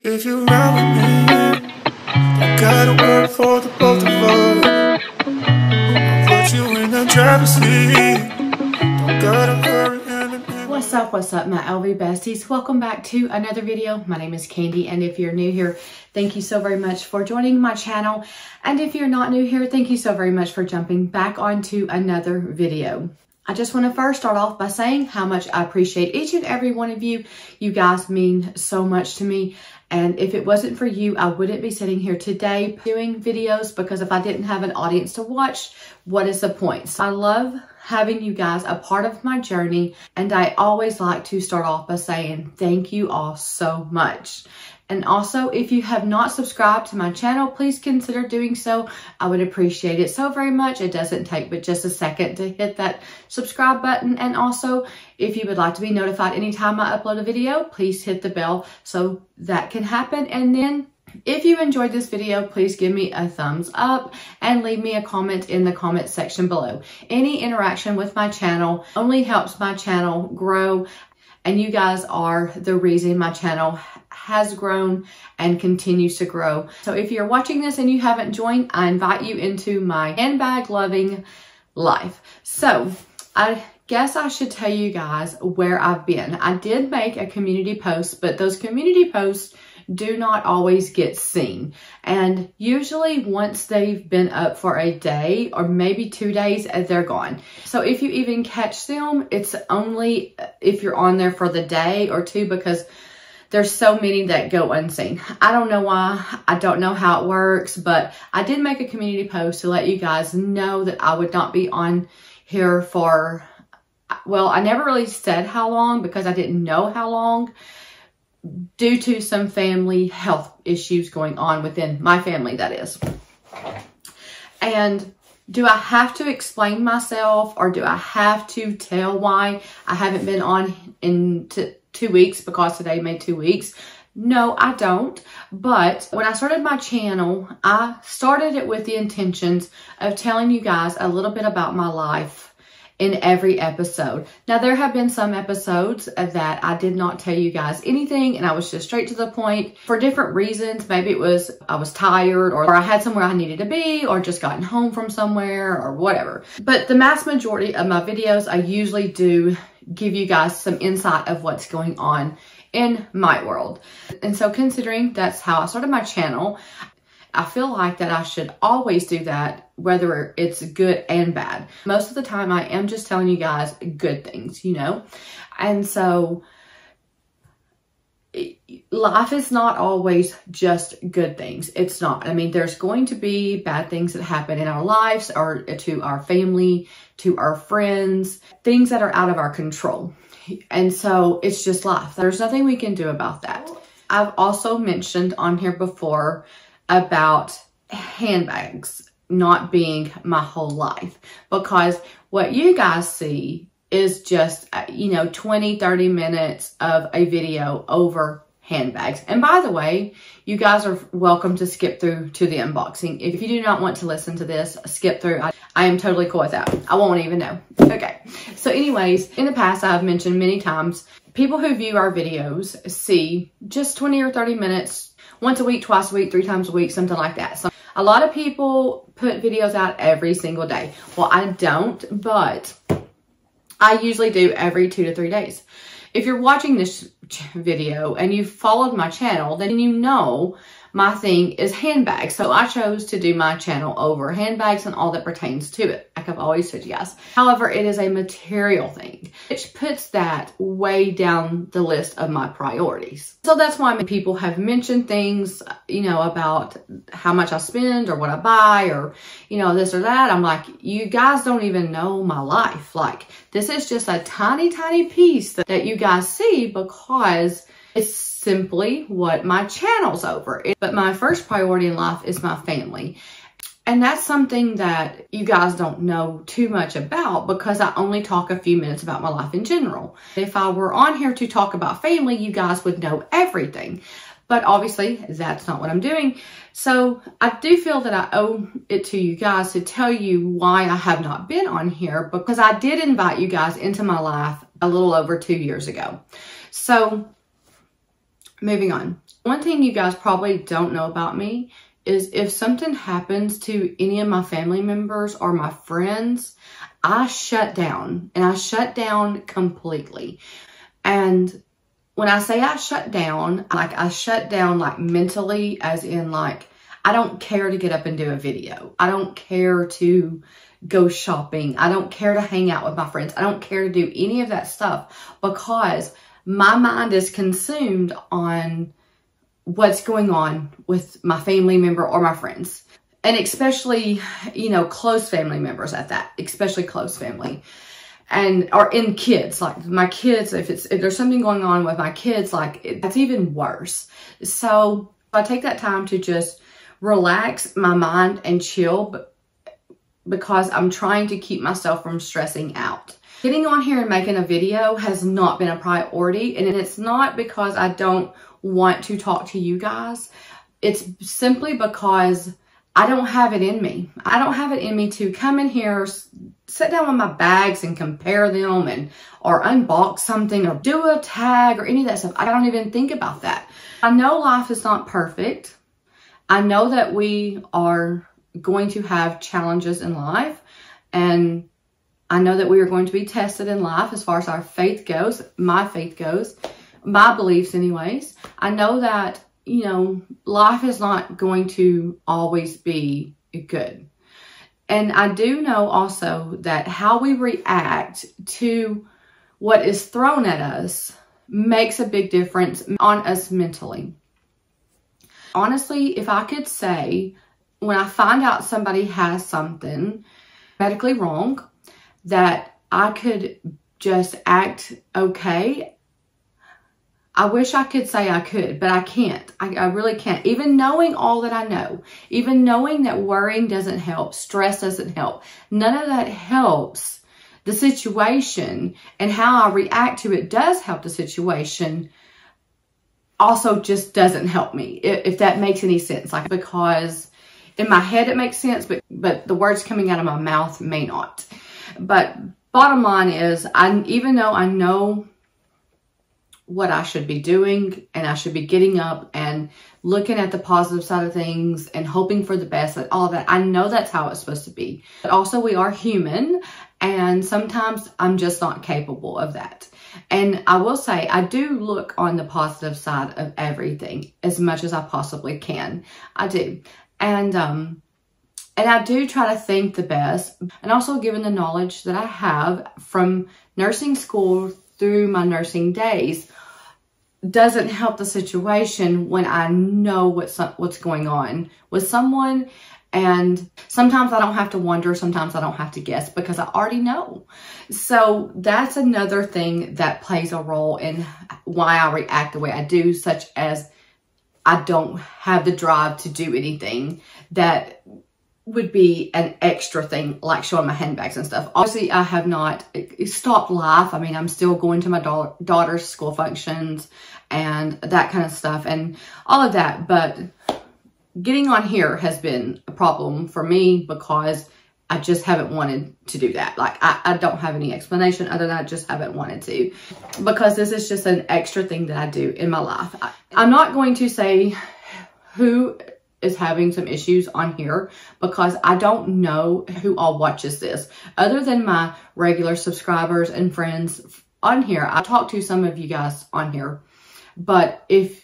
If you ride with me, I gotta work for the both of us. I'll put you in the driver's seat. Don't gotta hurry and What's up, my LV besties? Welcome back to another video. My name is Candy, and if you're new here, thank you so very much for joining my channel. And if you're not new here, thank you so very much for jumping back onto another video. I just want to first start off by saying how much I appreciate each and every one of you. You guys mean so much to me. And if it wasn't for you, I wouldn't be sitting here today doing videos, because if I didn't have an audience to watch, what is the point? So I love having you guys a part of my journey. And I always like to start off by saying thank you all so much. And also, if you have not subscribed to my channel, please consider doing so. I would appreciate it so very much. It doesn't take but just a second to hit that subscribe button. And also, if you would like to be notified anytime I upload a video, please hit the bell so that can happen. And then if you enjoyed this video, please give me a thumbs up and leave me a comment in the comment section below. Any interaction with my channel only helps my channel grow. And you guys are the reason my channel has grown and continues to grow. So if you're watching this and you haven't joined, I invite you into my handbag loving life. So I guess I should tell you guys where I've been. I did make a community post, but those community posts do not always get seen. And usually once they've been up for a day or maybe 2 days, they're gone. So if you even catch them, it's only if you're on there for the day or two, because there's so many that go unseen. I don't know why. I don't know how it works, but I did make a community post to let you guys know that I would not be on here for, well, I never really said how long because I didn't know how long, due to some family health issues going on within my family, that is. And do I have to explain myself, or do I have to tell why I haven't been on in 2 weeks, because today made 2 weeks? No, I don't. But when I started my channel, I started it with the intentions of telling you guys a little bit about my life in every episode. Now, there have been some episodes that I did not tell you guys anything, and I was just straight to the point for different reasons. Maybe it was I was tired, or I had somewhere I needed to be, or just gotten home from somewhere, or whatever. But the mass majority of my videos, I usually do give you guys some insight of what's going on in my world. And so considering that's how I started my channel, I feel like that I should always do that, whether it's good and bad. Most of the time I am just telling you guys good things, you know? And so life is not always just good things. It's not. I mean, there's going to be bad things that happen in our lives, or to our family, to our friends, things that are out of our control. And so it's just life. There's nothing we can do about that. I've also mentioned on here before about handbags not being my whole life, because what you guys see is just, you know, 20-30 minutes of a video over handbags. And by the way, you guys are welcome to skip through to the unboxing. If you do not want to listen to this, skip through. I am totally cool with that. I won't even know. Okay. So anyways, in the past, I've mentioned many times, people who view our videos see just 20 or 30 minutes once a week, twice a week, 3 times a week, something like that. So a lot of people put videos out every single day. Well, I don't, but I usually do every 2 to 3 days. If you're watching this video and you've followed my channel, then you know my thing is handbags. So I chose to do my channel over handbags and all that pertains to it, like I've always said, yes. However, it is a material thing, which puts that way down the list of my priorities. So that's why people have mentioned things, you know, about how much I spend or what I buy, or, you know, this or that. I'm like, you guys don't even know my life. Like, this is just a tiny, tiny piece that you guys see, because it's simply what my channel's over. But my first priority in life is my family. And that's something that you guys don't know too much about, because I only talk a few minutes about my life in general. If I were on here to talk about family, you guys would know everything. But obviously, that's not what I'm doing. So I do feel that I owe it to you guys to tell you why I have not been on here, because I did invite you guys into my life a little over 2 years ago. So moving on. One thing you guys probably don't know about me is if something happens to any of my family members or my friends, I shut down, and I shut down completely. And when I say I shut down, like I shut down like mentally, as in like, I don't care to get up and do a video. I don't care to go shopping. I don't care to hang out with my friends. I don't care to do any of that stuff because my mind is consumed on what's going on with my family member or my friends. And especially, you know, close family members at that, especially close family. And, or in kids, like my kids, if there's something going on with my kids, like that's even worse. So I take that time to just relax my mind and chill because I'm trying to keep myself from stressing out. Getting on here and making a video has not been a priority, and it's not because I don't want to talk to you guys. It's simply because I don't have it in me. I don't have it in me to come in here, sit down with my bags and compare them or unbox something or do a tag or any of that stuff. I don't even think about that. I know life is not perfect. I know that we are going to have challenges in life, and I know that we are going to be tested in life as far as our faith goes, my beliefs anyways. I know that, you know, life is not going to always be good. And I do know also that how we react to what is thrown at us makes a big difference on us mentally. Honestly, if I could say, when I find out somebody has something medically wrong, that I could just act okay, I wish I could say I could, but I can't. I really can't. Even knowing all that I know, even knowing that worrying doesn't help, stress doesn't help, none of that helps the situation, and how I react to it does help the situation, also just doesn't help me, if that makes any sense. Like, because in my head it makes sense, but the words coming out of my mouth may not. But bottom line is, even though I know what I should be doing, and I should be getting up and looking at the positive side of things and hoping for the best and all that, I know that's how it's supposed to be. But also, we are human, and sometimes I'm just not capable of that. And I will say, I do look on the positive side of everything as much as I possibly can. I do. And I do try to think the best. And also, given the knowledge that I have from nursing school through my nursing days, doesn't help the situation when I know what's going on with someone. And sometimes I don't have to wonder, sometimes I don't have to guess, because I already know. So that's another thing that plays a role in why I react the way I do, such as I don't have the drive to do anything that would be an extra thing, like showing my handbags and stuff. Obviously, I have not stopped life. I mean, I'm still going to my daughter's school functions and that kind of stuff and all of that. But getting on here has been a problem for me because I just haven't wanted to do that. Like, I don't have any explanation other than I just haven't wanted to, because this is just an extra thing that I do in my life. I'm not going to say who is having some issues on here, because I don't know who all watches this other than my regular subscribers and friends on here. I talk to some of you guys on here, but if,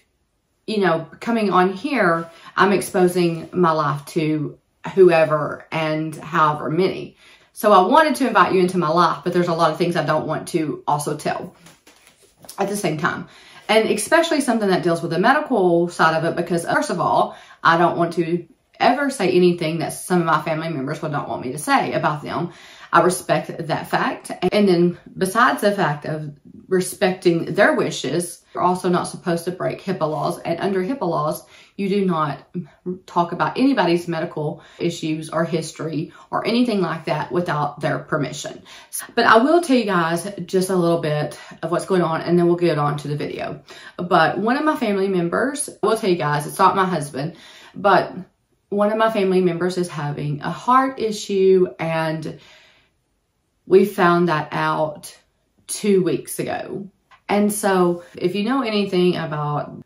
you know, coming on here, I'm exposing my life to whoever and however many. So I wanted to invite you into my life, but there's a lot of things I don't want to also tell at the same time. And especially something that deals with the medical side of it, because first of all, I don't want to ever say anything that some of my family members would not want me to say about them. I respect that fact. And then besides the fact of respecting their wishes, you're also not supposed to break HIPAA laws. And under HIPAA laws, you do not talk about anybody's medical issues or history or anything like that without their permission. But I will tell you guys just a little bit of what's going on, and then we'll get on to the video. But one of my family members, I will tell you guys, it's not my husband, but one of my family members is having a heart issue, and we found that out 2 weeks ago. And so if you know anything about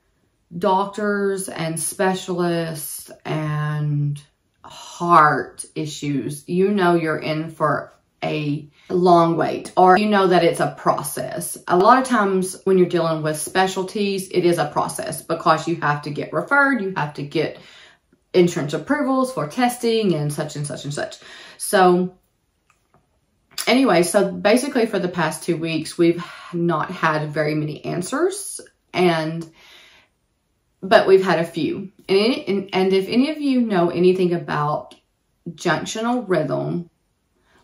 doctors and specialists and heart issues, you know you're in for a long wait, or you know that it's a process. A lot of times when you're dealing with specialties, it is a process because you have to get referred, you have to get insurance approvals for testing and such and such and such. So anyway, so basically for the past 2 weeks, we've not had very many answers, but we've had a few. And if any of you know anything about junctional rhythm,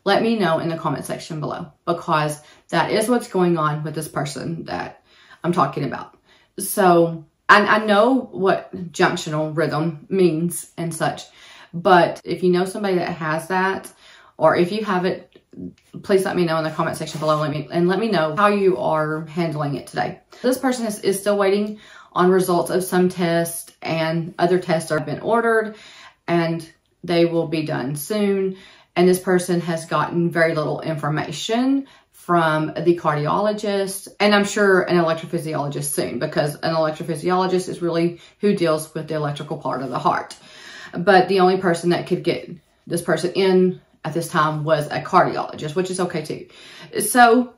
let me know in the comment section below, because that is what's going on with this person that I'm talking about. So I know what junctional rhythm means and such, but if you know somebody that has that, or if you have it, please let me know in the comment section below. Let me know how you are handling it today. This person is still waiting on results of some tests, and other tests have been ordered and they will be done soon. And this person has gotten very little information from the cardiologist, and I'm sure an electrophysiologist soon, because an electrophysiologist is really who deals with the electrical part of the heart. But the only person that could get this person in at this time was a cardiologist, which is okay too. So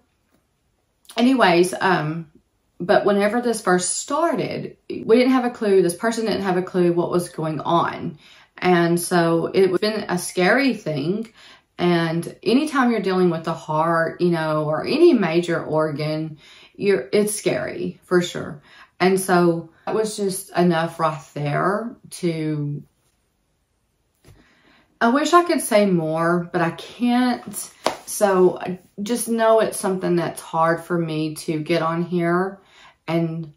anyways, but whenever this first started, we didn't have a clue. This person didn't have a clue what was going on. And so it's been a scary thing. And anytime you're dealing with the heart, you know, or any major organ, it's scary for sure. And so that was just enough right there to, I wish I could say more, but I can't. So just know it's something that's hard for me to get on here and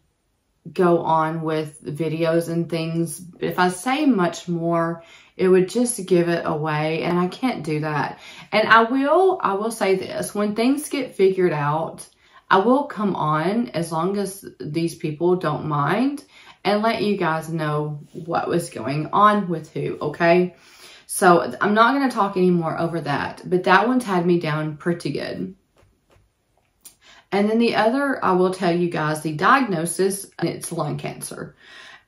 go on with videos and things. If I say much more, it would just give it away, and I can't do that. And I will say this, when things get figured out, I will come on, as long as these people don't mind, and let you guys know what was going on with who, okay? So I'm not going to talk anymore over that, but that one's had me down pretty good. And then the other, I will tell you guys the diagnosis, and it's lung cancer.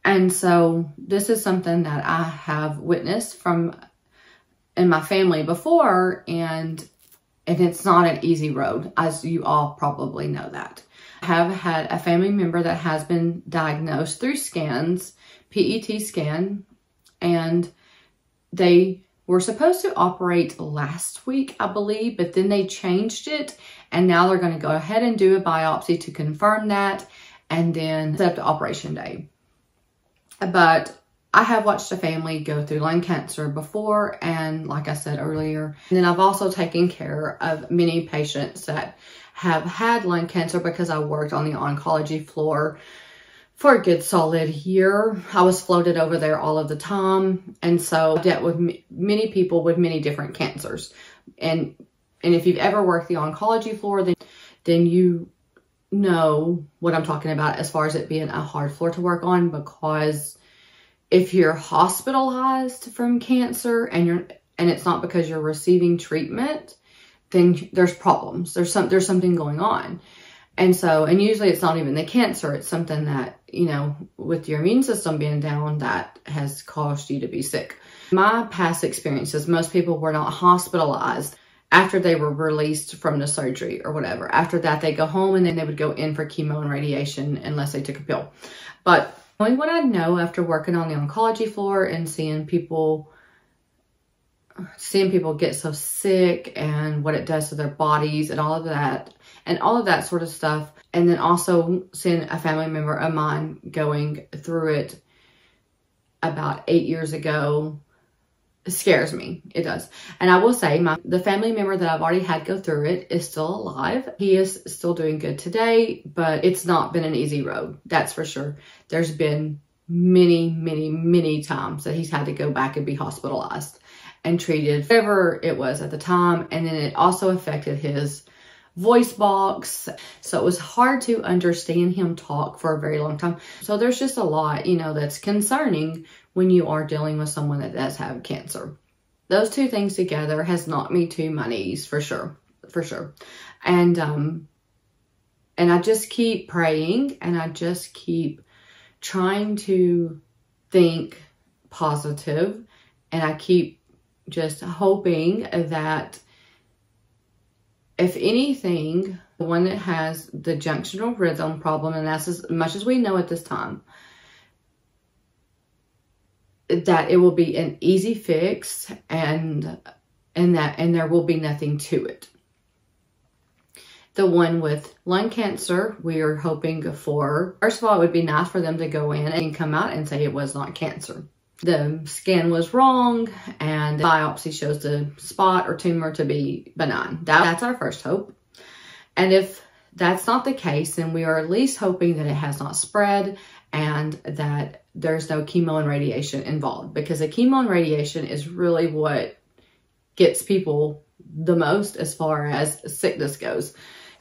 And so this is something that I have witnessed in my family before, and it's not an easy road, as you all probably know that. I have had a family member that has been diagnosed through scans, PET scan, and they were supposed to operate last week, I believe, but then they changed it, and now they're going to go ahead and do a biopsy to confirm that, and then set up the operation day. But I have watched a family go through lung cancer before, and like I said earlier, and then I've also taken care of many patients that have had lung cancer because I worked on the oncology floor for a good solid year. I was floated over there all of the time, and so I dealt with many people with many different cancers. And if you've ever worked the oncology floor, then you know what I'm talking about as far as it being a hard floor to work on, because if you're hospitalized from cancer and it's not because you're receiving treatment, then there's problems. There's something going on. And so, and usually it's not even the cancer, it's something that, you know, with your immune system being down, that has caused you to be sick. My past experiences, most people were not hospitalized after they were released from the surgery or whatever. After that, they go home, and then they would go in for chemo and radiation unless they took a pill. But knowing what I know after working on the oncology floor and seeing people get so sick and what it does to their bodies and all of that sort of stuff. And then also seeing a family member of mine going through it about 8 years ago, it scares me. It does. And I will say the family member that I've already had go through it is still alive. He is still doing good today, but it's not been an easy road. That's for sure. There's been many, many, many times that he's had to go back and be hospitalized and treated, whatever it was at the time. And then it also affected his voice box. So it was hard to understand him talk for a very long time. So there's just a lot, you know, that's concerning when you are dealing with someone that does have cancer. Those two things together has knocked me to my knees for sure. And I just keep praying, and I just keep trying to think positive, and I keep just hoping that, if anything, the one that has the junctional rhythm problem, and that's as much as we know at this time, that it will be an easy fix, and there will be nothing to it. The one with lung cancer, we are hoping for, first of all, it would be nice for them to go in and come out and say it was not cancer. The scan was wrong, and the biopsy shows the spot or tumor to be benign. That's our first hope. And if that's not the case, then we are at least hoping that it has not spread and that there's no chemo and radiation involved, because the chemo and radiation is really what gets people the most as far as sickness goes.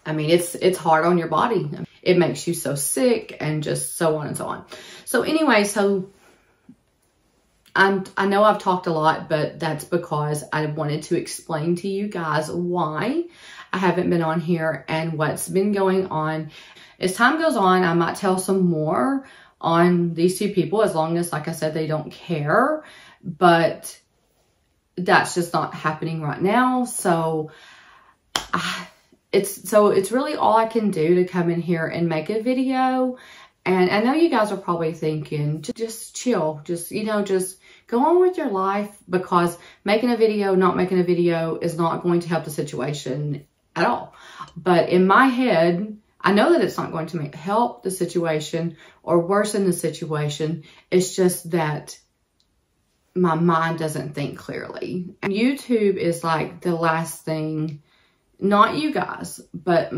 I mean, it's hard on your body. It makes you so sick, and just so on and so on. So anyway, I know I've talked a lot, but that's because I wanted to explain to you guys why I haven't been on here and what's been going on. As time goes on, I might tell some more on these two people, as long as, like I said, they don't care. But that's just not happening right now. So it's really all I can do to come in here and make a video. And I know you guys are probably thinking, just chill, just go on with your life, because making a video, not making a video is not going to help the situation at all. But in my head, I know that it's not going to help the situation or worsen the situation. It's just that my mind doesn't think clearly. YouTube is like the last thing, not you guys, but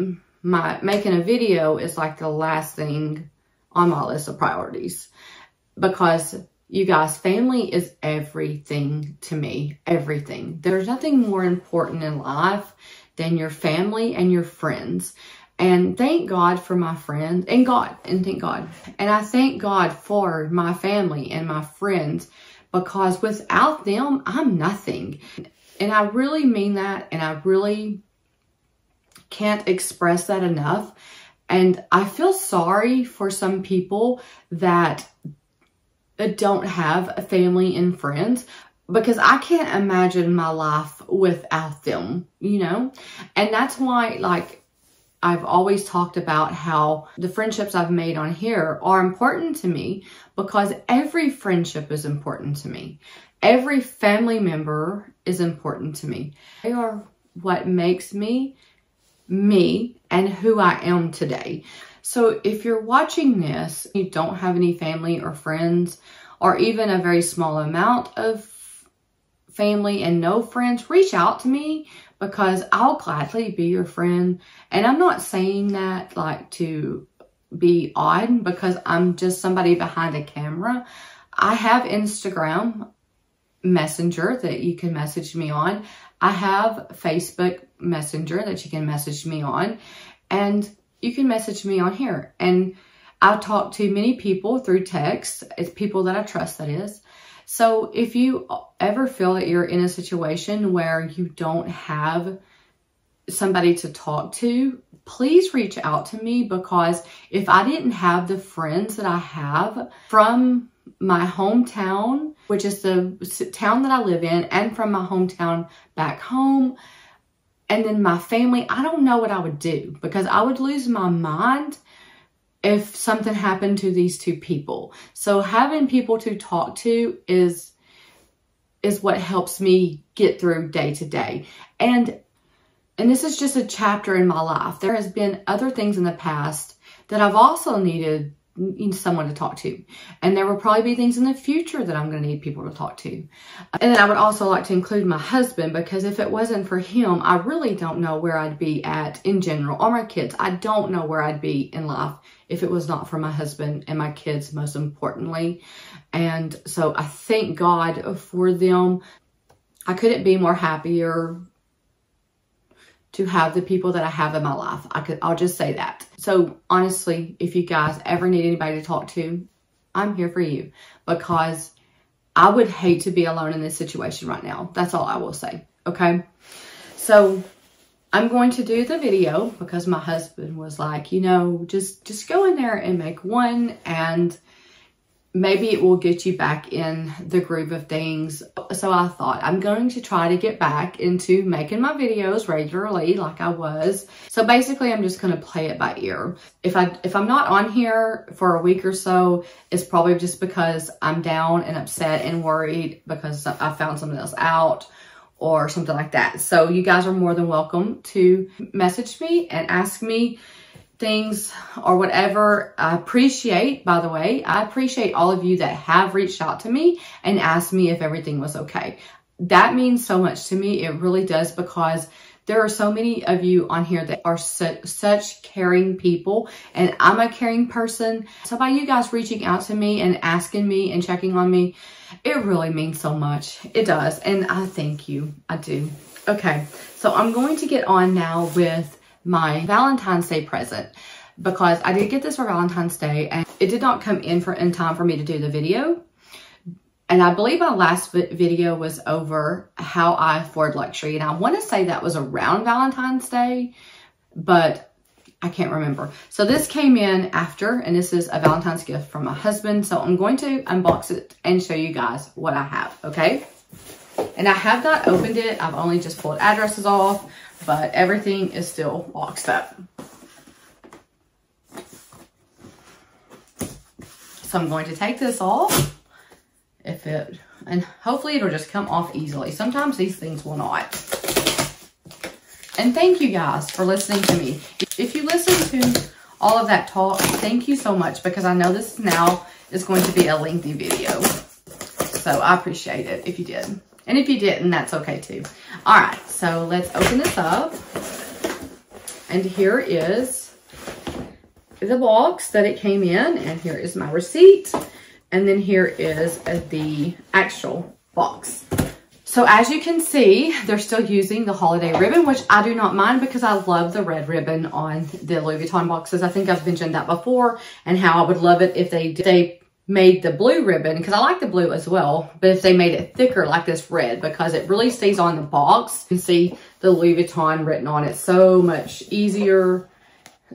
making a video is like the last thing on my list of priorities, because you guys, family is everything to me, everything. There's nothing more important in life than your family and your friends. And thank God for my friends, and thank God. And I thank God for my family and my friends, because without them, I'm nothing. And I really mean that, and I really can't express that enough. And I feel sorry for some people that don't have a family and friends, because I can't imagine my life without them, And that's why, like, I've always talked about how the friendships I've made on here are important to me, because every friendship is important to me. Every family member is important to me. They are what makes me, me, and who I am today. So if you're watching this, you don't have any family or friends, or even a very small amount of family and no friends, reach out to me, because I'll gladly be your friend. And I'm not saying that like to be odd, because I'm just somebody behind a camera. I have Instagram Messenger that you can message me on. I have Facebook Messenger that you can message me on, and you can message me on here. And I've talked to many people through text. It's people that I trust, that is. So if you ever feel that you're in a situation where you don't have somebody to talk to, please reach out to me, because if I didn't have the friends that I have from my hometown, which is the town that I live in, and from my hometown back home, and then my family, I don't know what I would do, because I would lose my mind if something happened to these two people. So having people to talk to is what helps me get through day to day. And this is just a chapter in my life. There has been other things in the past that I've also needed someone to talk to. And there will probably be things in the future that I'm going to need people to talk to. And then I would also like to include my husband, because if it wasn't for him, I really don't know where I'd be at in general, or my kids. I don't know where I'd be in life if it was not for my husband and my kids, most importantly. And so I thank God for them. I couldn't be more happier to have the people that I have in my life. I'll just say that. So honestly, if you guys ever need anybody to talk to, I'm here for you, because I would hate to be alone in this situation right now. That's all I will say. Okay. So I'm going to do the video, because my husband was like, just go in there and make one. And maybe it will get you back in the groove of things. So I thought I'm going to try to get back into making my videos regularly like I was. So basically I'm just going to play it by ear. If I'm not on here for a week or so, it's probably just because I'm down and upset and worried because I found something else out or something like that. So you guys are more than welcome to message me and ask me things or whatever. I appreciate, by the way, I appreciate all of you that have reached out to me and asked me if everything was okay. That means so much to me. It really does, because there are so many of you on here that are such caring people, and I'm a caring person. So by you guys reaching out to me and asking me and checking on me, it really means so much. It does. And I thank you. I do. Okay. So I'm going to get on now with my Valentine's Day present, because I did get this for Valentine's Day and it did not come in time for me to do the video. And I believe my last video was over how I afford luxury. And I want to say that was around Valentine's Day, but I can't remember. So this came in after, and this is a Valentine's gift from my husband. So I'm going to unbox it and show you guys what I have, okay? And I have not opened it. I've only just pulled addresses off, but everything is still boxed up. So I'm going to take this off. And hopefully it'll just come off easily. Sometimes these things will not. And thank you guys for listening to me. If you listen to all of that talk, thank you so much, because I know this now is going to be a lengthy video. So I appreciate it if you did. And if you didn't, that's okay too. All right, so let's open this up. And here is the box that it came in. And here is my receipt. And then here is the actual box. So as you can see, they're still using the holiday ribbon, which I do not mind, because I love the red ribbon on the Louis Vuitton boxes. I think I've mentioned that before, and how I would love it if they made the blue ribbon, because I like the blue as well, but if they made it thicker like this red, because it really stays on the box. You can see the Louis Vuitton written on it so much easier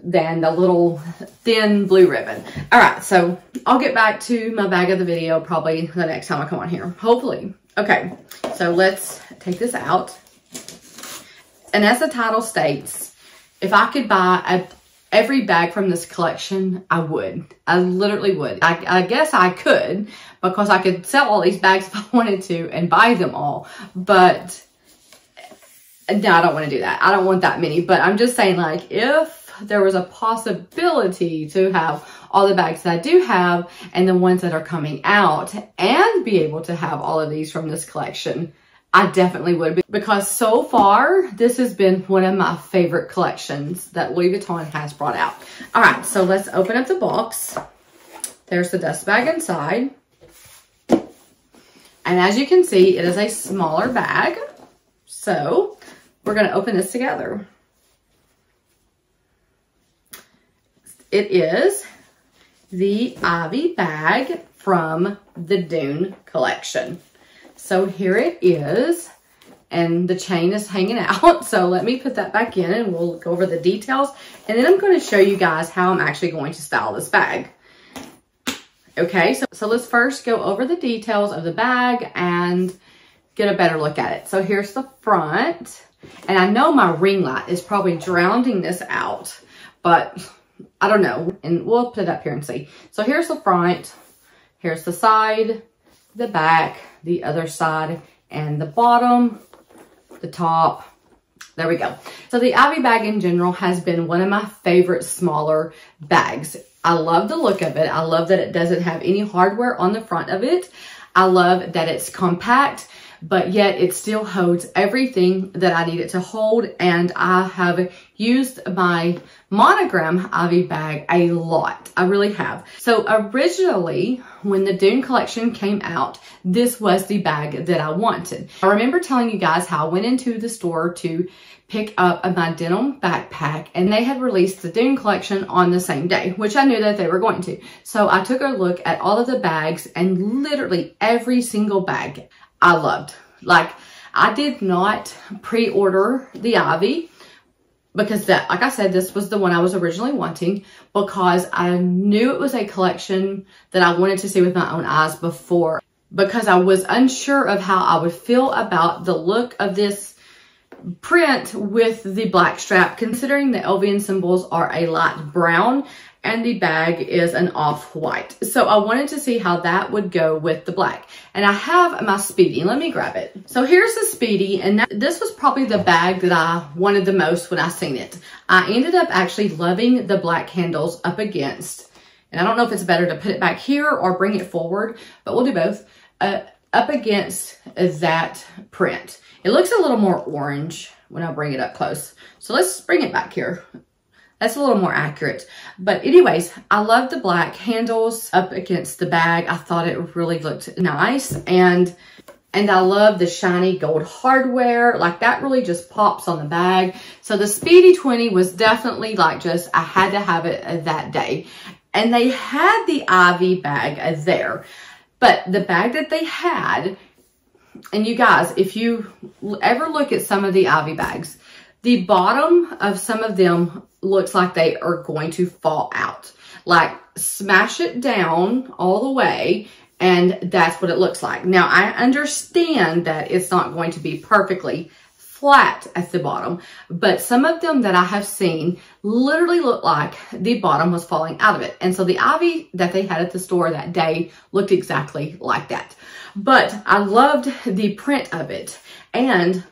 than the little thin blue ribbon. All right, so I'll get back to my bag of the video probably the next time I come on here, hopefully. Okay, so let's take this out. And as the title states, if I could buy every bag from this collection, I would. I literally would. I guess I could, because I could sell all these bags if I wanted to and buy them all. But no, I don't want to do that. I don't want that many. But I'm just saying, like, if there was a possibility to have all the bags that I do have and the ones that are coming out, and be able to have all of these from this collection, I definitely would, because so far this has been one of my favorite collections that Louis Vuitton has brought out. All right, so let's open up the box. There's the dust bag inside. And as you can see, it is a smaller bag. So we're going to open this together. It is the Ivy bag from the Dune collection. So here it is, and the chain is hanging out. So let me put that back in and we'll go over the details. And then I'm going to show you guys how I'm actually going to style this bag. Okay, so let's first go over the details of the bag and get a better look at it. So here's the front. And I know my ring light is probably drowning this out, but I don't know. And we'll put it up here and see. So here's the front. Here's the side, the back, the other side, and the bottom, the top. There we go. So the Ivy bag in general has been one of my favorite smaller bags. I love the look of it. I love that it doesn't have any hardware on the front of it. I love that it's compact, but yet it still holds everything that I need it to hold. And I have used my monogram Ivy bag a lot. I really have. So originally, when the Dune collection came out, this was the bag that I wanted. I remember telling you guys how I went into the store to pick up my denim backpack, and they had released the Dune collection on the same day, which I knew that they were going to. So I took a look at all of the bags, and literally every single bag I loved. Like, I did not pre-order the Ivy, because that, like I said, this was the one I was originally wanting, because I knew it was a collection that I wanted to see with my own eyes before, because I was unsure of how I would feel about the look of this print with the black strap, considering the LVN symbols are a light brown and the bag is an off-white. So I wanted to see how that would go with the black. And I have my Speedy. Let me grab it. So here's the Speedy, and this was probably the bag that I wanted the most when I seen it. I ended up actually loving the black handles up against, and I don't know if it's better to put it back here or bring it forward, but we'll do both, up against that print. It looks a little more orange when I bring it up close. So let's bring it back here. That's a little more accurate. But anyways, I love the black handles up against the bag. I thought it really looked nice. And I love the shiny gold hardware. Like, that really just pops on the bag. So the Speedy 20 was definitely like just, I had to have it that day. And they had the Ivy bag there. But the bag that they had, and you guys, if you ever look at some of the Ivy bags, the bottom of some of them looks like they are going to fall out. Like, smash it down all the way, and that's what it looks like. Now, I understand that it's not going to be perfectly flat at the bottom, but some of them that I have seen literally look like the bottom was falling out of it. And so the Ivy that they had at the store that day looked exactly like that. But I loved the print of it. And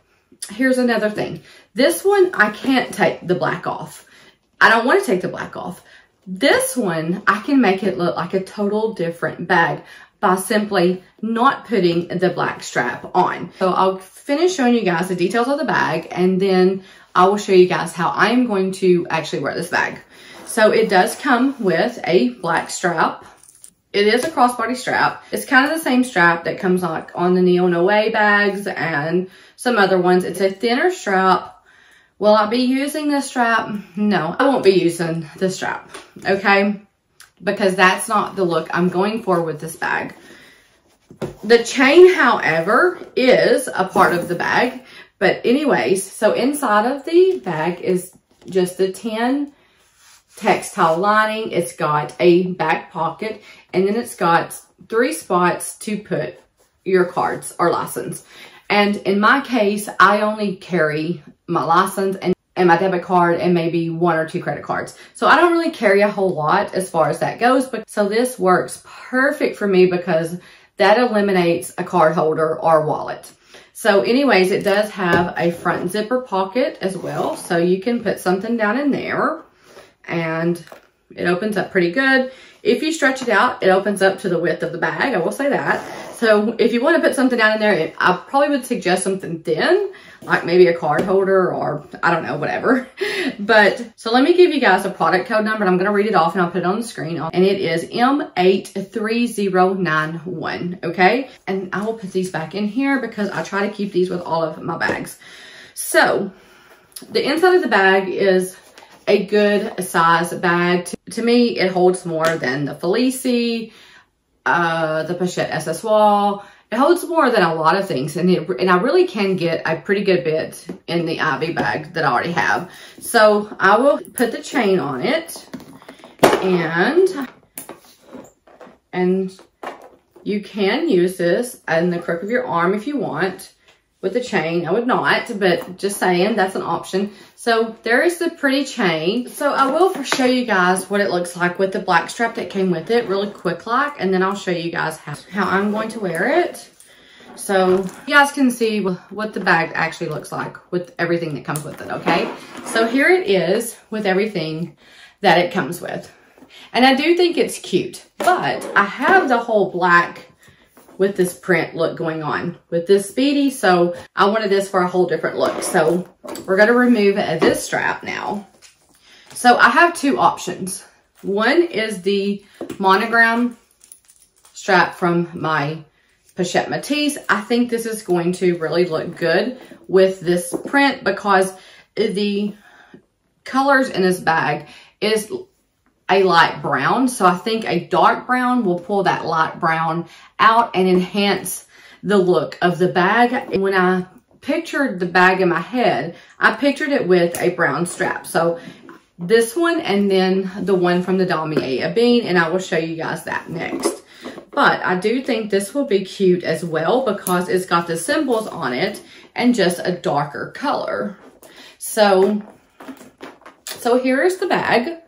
here's another thing. This one, I can't take the black off. I don't want to take the black off. This one, I can make it look like a total different bag by simply not putting the black strap on. So I'll finish showing you guys the details of the bag, and then I will show you guys how I am going to actually wear this bag. So it does come with a black strap. It is a crossbody strap. It's kind of the same strap that comes like on the Neo No Way bags and some other ones. It's a thinner strap. Will I be using this strap? No, I won't be using the strap, okay? Because that's not the look I'm going for with this bag. The chain, however, is a part of the bag. But anyways, so inside of the bag is just a tin textile lining. It's got a back pocket, and then it's got 3 spots to put your cards or license. And in my case, I only carry my license and my debit card and maybe 1 or 2 credit cards. So I don't really carry a whole lot as far as that goes. But so this works perfect for me because that eliminates a card holder or wallet. So anyways, it does have a front zipper pocket as well. So you can put something down in there, and it opens up pretty good. If you stretch it out, it opens up to the width of the bag. I will say that. So if you want to put something down in there, I probably would suggest something thin, like maybe a card holder or I don't know, whatever. But so let me give you guys a product code number, and I'm going to read it off and I'll put it on the screen. And it is M83091, okay? And I will put these back in here because I try to keep these with all of my bags. So the inside of the bag is a good size bag. To me, it holds more than the Felici, the Pochette SS Wall. It holds more than a lot of things, and I really can get a pretty good bit in the Ivy bag that I already have. So I will put the chain on it, and you can use this in the crook of your arm if you want with the chain. I would not, but just saying, that's an option. So there is the pretty chain. So I will show you guys what it looks like with the black strap that came with it really quick like, and then I'll show you guys how I'm going to wear it. So you guys can see what the bag actually looks like with everything that comes with it, okay? So here it is with everything that it comes with. And I do think it's cute, but I have the whole black with this print look going on with this Speedy, so I wanted this for a whole different look. So we're going to remove this strap now. So I have 2 options. One is the monogram strap from my Pochette Matisse. I think this is going to really look good with this print because the colors in this bag is a light brown. So I think a dark brown will pull that light brown out and enhance the look of the bag. When I pictured the bag in my head, I pictured it with a brown strap. So this one and then the one from the Damier Bean, and I will show you guys that next. But I do think this will be cute as well because it's got the symbols on it and just a darker color. So here is the bag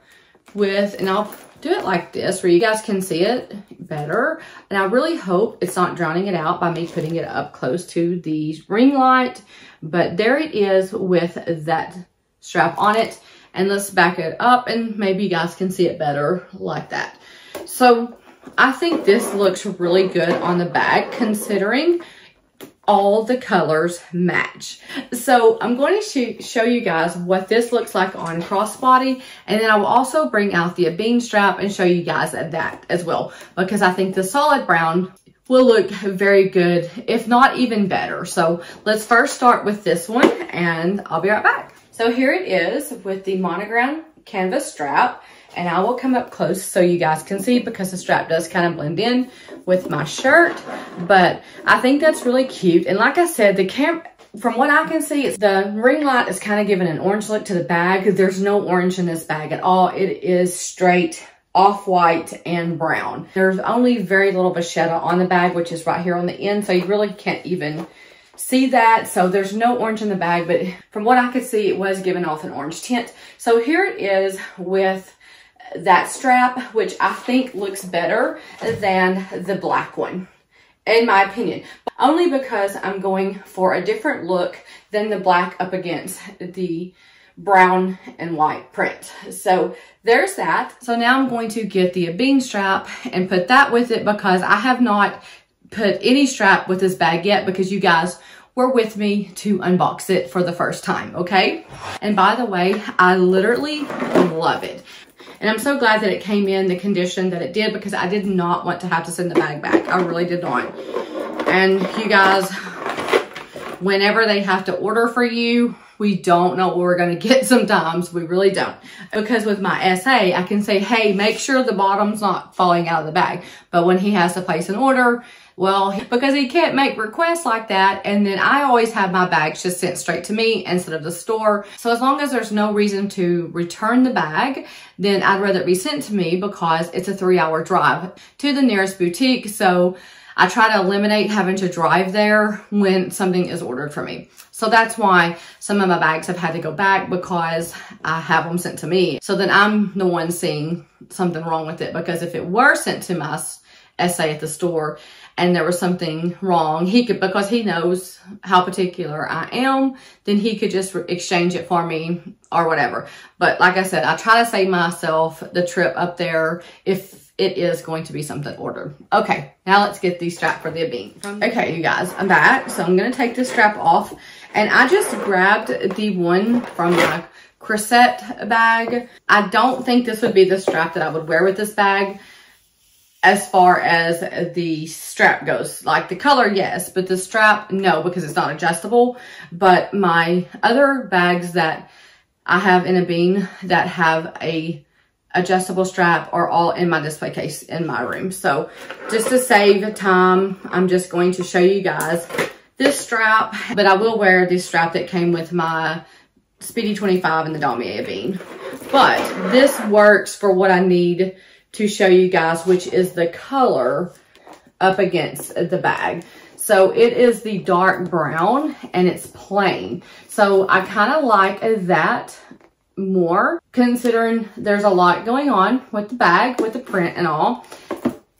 with, and I'll do it like this where you guys can see it better. And I really hope it's not drowning it out by me putting it up close to the ring light. But there it is with that strap on it. And let's back it up and maybe you guys can see it better like that. So I think this looks really good on the bag considering all the colors match. So I'm going to show you guys what this looks like on crossbody, and then I will also bring out the bean strap and show you guys that as well, because I think the solid brown will look very good, if not even better. So let's first start with this one and I'll be right back. So here it is with the monogram canvas strap, and I will come up close so you guys can see because the strap does kind of blend in with my shirt, but I think that's really cute. And like I said, from what I can see, the ring light is kind of giving an orange look to the bag. There's no orange in this bag at all. It is straight off-white and brown. There's only very little vachetta on the bag, which is right here on the end, so you really can't even see that. So there's no orange in the bag, but from what I could see, it was giving off an orange tint. So here it is with that strap, which I think looks better than the black one, in my opinion. Only because I'm going for a different look than the black up against the brown and white print. So there's that. So now I'm going to get the bean strap and put that with it because I have not put any strap with this bag yet because you guys were with me to unbox it for the first time, okay? And by the way, I literally love it. And I'm so glad that it came in the condition that it did because I did not want to have to send the bag back. I really did not. And you guys, whenever they have to order for you, we don't know what we're going to get sometimes. We really don't. Because with my SA, I can say, hey, make sure the bottom's not falling out of the bag. But when he has to place an order, well, because he can't make requests like that, and then I always have my bags just sent straight to me instead of the store. So as long as there's no reason to return the bag, then I'd rather it be sent to me because it's a 3-hour drive to the nearest boutique. So I try to eliminate having to drive there when something is ordered for me. So that's why some of my bags have had to go back because I have them sent to me. So then I'm the one seeing something wrong with it, because if it were sent to my SA at the store and there was something wrong, he could, because he knows how particular I am, then he could just exchange it for me or whatever. But like I said, I try to save myself the trip up there if it is going to be something ordered. Okay, now let's get the strap for the bean. Okay, you guys, I'm back. So I'm going to take this strap off. And I just grabbed the one from my Crissette bag. I don't think this would be the strap that I would wear with this bag as far as the strap goes. Like the color, yes, but the strap, no, because it's not adjustable. But my other bags that I have in a bean that have a adjustable strap are all in my display case in my room. So just to save time, I'm just going to show you guys this strap, but I will wear this strap that came with my Speedy 25 and the Damier bean. But this works for what I need to show you guys, which is the color up against the bag. So it is the dark brown and it's plain. So I kind of like that more, considering there's a lot going on with the bag, with the print and all.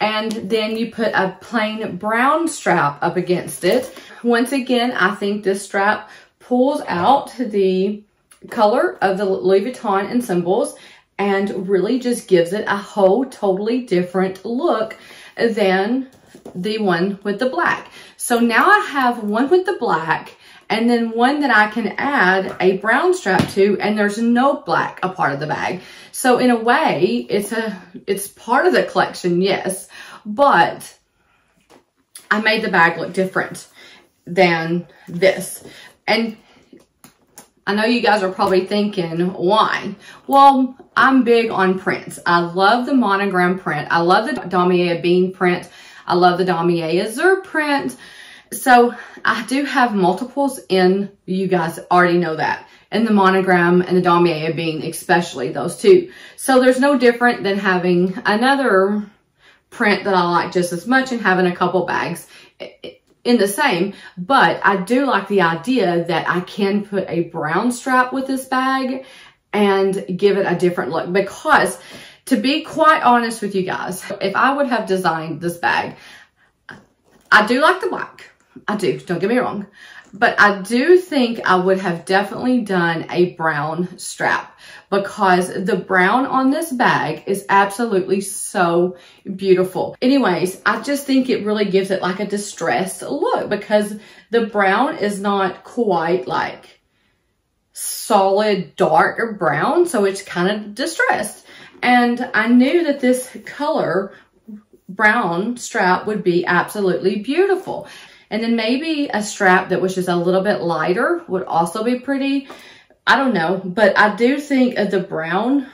And then you put a plain brown strap up against it. Once again, I think this strap pulls out the color of the Louis Vuitton and symbols and really just gives it a whole totally different look than the one with the black. So now I have one with the black and then one that I can add a brown strap to, and there's no black a part of the bag. So in a way, it's part of the collection, yes, but I made the bag look different than this. And I know you guys are probably thinking, why? Well, I'm big on prints. I love the monogram print. I love the Damier bean print. I love the Damier azure print. So I do have multiples in, you guys already know that, and the monogram and the damier being especially those two. So there's no different than having another print that I like just as much and having a couple bags in the same. But I do like the idea that I can put a brown strap with this bag and give it a different look, because to be quite honest with you guys, if I would have designed this bag, I do like the black. I do, don't get me wrong. But I do think I would have definitely done a brown strap, because the brown on this bag is absolutely so beautiful. Anyways, I just think it really gives it like a distressed look, because the brown is not quite like solid dark or brown, so it's kind of distressed. And I knew that this color brown strap would be absolutely beautiful. And then maybe a strap that was just a little bit lighter would also be pretty. I don't know, but I do think the brown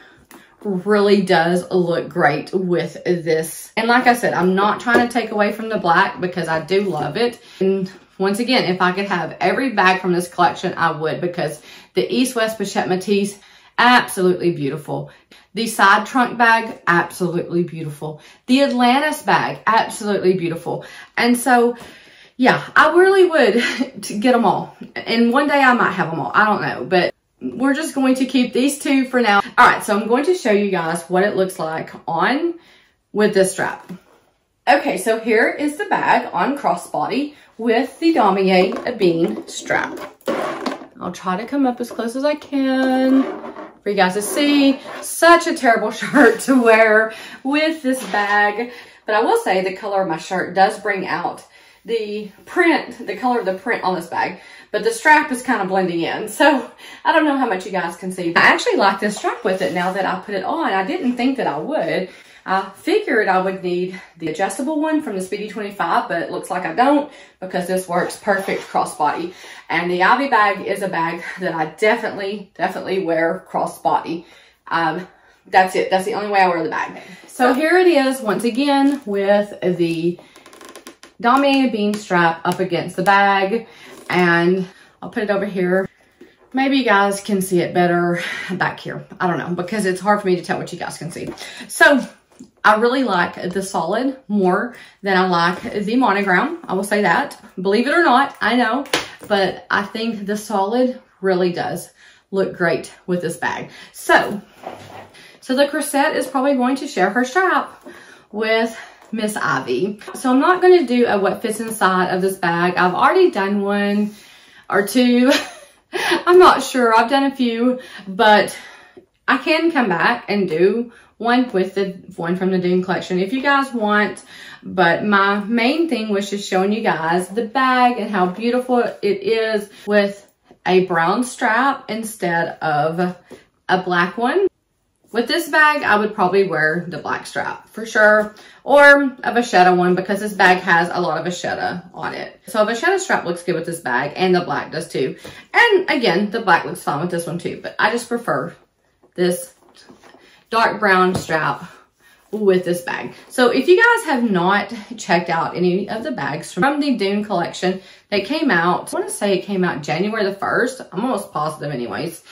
really does look great with this. And like I said, I'm not trying to take away from the black, because I do love it. And once again, if I could have every bag from this collection, I would, because the East-West Pochette Matisse, absolutely beautiful. The side trunk bag, absolutely beautiful. The Atlantis bag, absolutely beautiful. And so, yeah, I really would get them all. And one day I might have them all. I don't know. But we're just going to keep these two for now. All right, so I'm going to show you guys what it looks like on with this strap. Okay, so here is the bag on crossbody with the damier bean strap. I'll try to come up as close as I can for you guys to see. Such a terrible shirt to wear with this bag. But I will say the color of my shirt does bring out the print, the color of the print on this bag, but the strap is kind of blending in. So I don't know how much you guys can see. I actually like this strap with it now that I put it on. I didn't think that I would. I figured I would need the adjustable one from the Speedy 25, but it looks like I don't, because this works perfect crossbody. And the Ivy bag is a bag that I definitely wear crossbody. That's it. That's the only way I wear the bag. So here it is once again with the damier bean strap up against the bag, and I'll put it over here. Maybe you guys can see it better back here. I don't know, because it's hard for me to tell what you guys can see. So I really like the solid more than I like the monogram. I will say that. Believe it or not, I know, but I think the solid really does look great with this bag. So the Cressette is probably going to share her strap with Miss Ivy. So I'm not going to do a what fits inside of this bag. I've already done one or two. I'm not sure. I've done a few, but I can come back and do one with the one from the Dune collection if you guys want. But my main thing was just showing you guys the bag and how beautiful it is with a brown strap instead of a black one. With this bag, I would probably wear the black strap for sure, or a vachetta one, because this bag has a lot of vachetta on it. So a vachetta strap looks good with this bag, and the black does too. And again, the black looks fine with this one too, but I just prefer this dark brown strap with this bag. So if you guys have not checked out any of the bags from the Dune collection, they came out, I want to say it came out January the 1st. I'm almost positive anyways.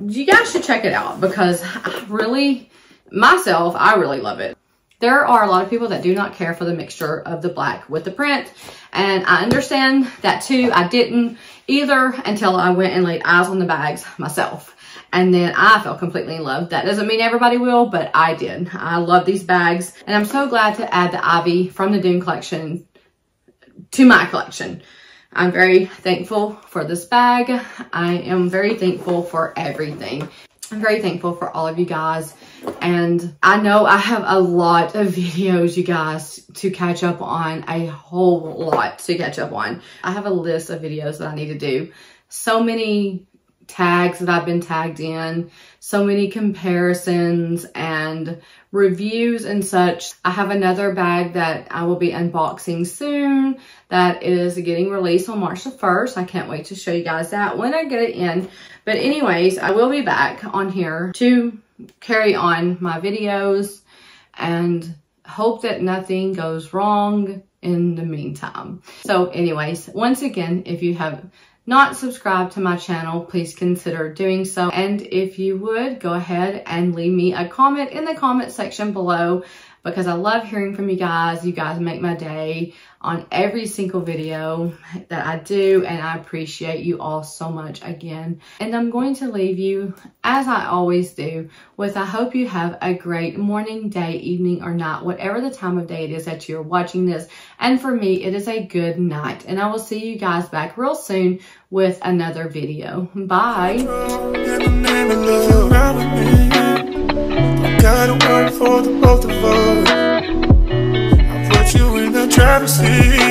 You guys should check it out, because I really love it. There are a lot of people that do not care for the mixture of the black with the print, and I understand that too. I didn't either until I went and laid eyes on the bags myself, and then I fell completely in love. That doesn't mean everybody will, but I did. I love these bags, and I'm so glad to add the Ivy from the Dune collection to my collection. I'm very thankful for this bag. I am very thankful for everything. I'm very thankful for all of you guys. And I know I have a lot of videos, you guys, to catch up on. A whole lot to catch up on. I have a list of videos that I need to do. So many tags that I've been tagged in. So many comparisons and reviews and such. I have another bag that I will be unboxing soon that is getting released on March the 1st. I can't wait to show you guys that when I get it in. But anyways, I will be back on here to carry on my videos and hope that nothing goes wrong in the meantime. So anyways, once again, if you have not subscribed to my channel, please consider doing so. And if you would, go ahead and leave me a comment in the comment section below, because I love hearing from you guys. You guys make my day on every single video that I do, and I appreciate you all so much again. And I'm going to leave you, as I always do, with I hope you have a great morning, day, evening, or night, whatever the time of day it is that you're watching this. And for me, it is a good night. And I will see you guys back real soon with another video. Bye. Gotta work for the both of us. I put you in the driver's seat.